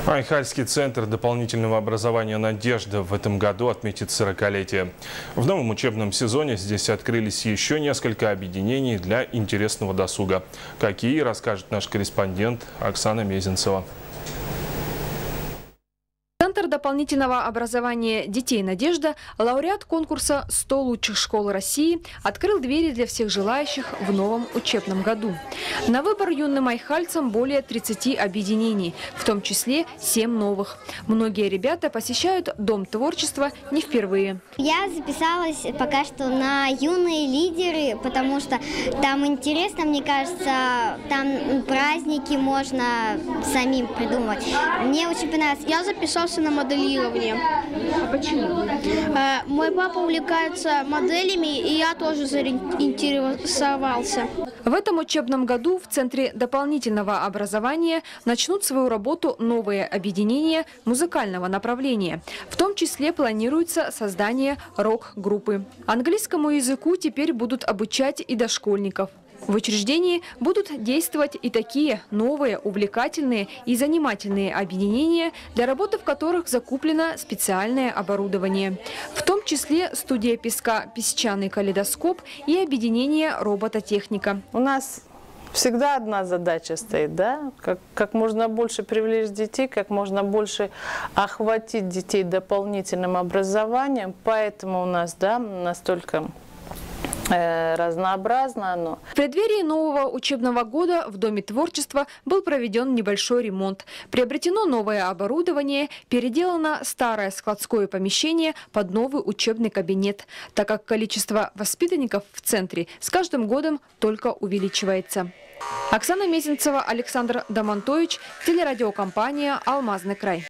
Айхальский центр дополнительного образования «Надежда» в этом году отметит 40-летие. В новом учебном сезоне здесь открылись еще несколько объединений для интересного досуга. Какие, расскажет наш корреспондент Оксана Мезенцева. Центр дополнительного образования детей «Надежда», лауреат конкурса «100 лучших школ России», открыл двери для всех желающих в новом учебном году. На выбор юным айхальцам более 30 объединений, в том числе 7 новых. Многие ребята посещают Дом творчества не впервые. Я записалась пока что на юные лидеры, потому что там интересно, мне кажется, там праздники можно самим придумать. Мне очень понравилось. Я записался на моделирование. А почему? Мой папа увлекается моделями, и я тоже заинтересовался. В этом учебном году в Центре дополнительного образования начнут свою работу новые объединения музыкального направления. В том числе планируется создание рок-группы. Английскому языку теперь будут обучать и дошкольников. В учреждении будут действовать и такие новые, увлекательные и занимательные объединения, для работы в которых закуплено специальное оборудование. В том числе студия песка «Песчаный калейдоскоп» и объединение «Робототехника». У нас всегда одна задача стоит, да? Как можно больше привлечь детей, как можно больше охватить детей дополнительным образованием. Поэтому у нас, да, настолько разнообразно оно. В преддверии нового учебного года в Доме творчества был проведен небольшой ремонт. Приобретено новое оборудование, переделано старое складское помещение под новый учебный кабинет, так как количество воспитанников в центре с каждым годом только увеличивается. Оксана Мезенцева, Александр Домонтович, телерадиокомпания «Алмазный край».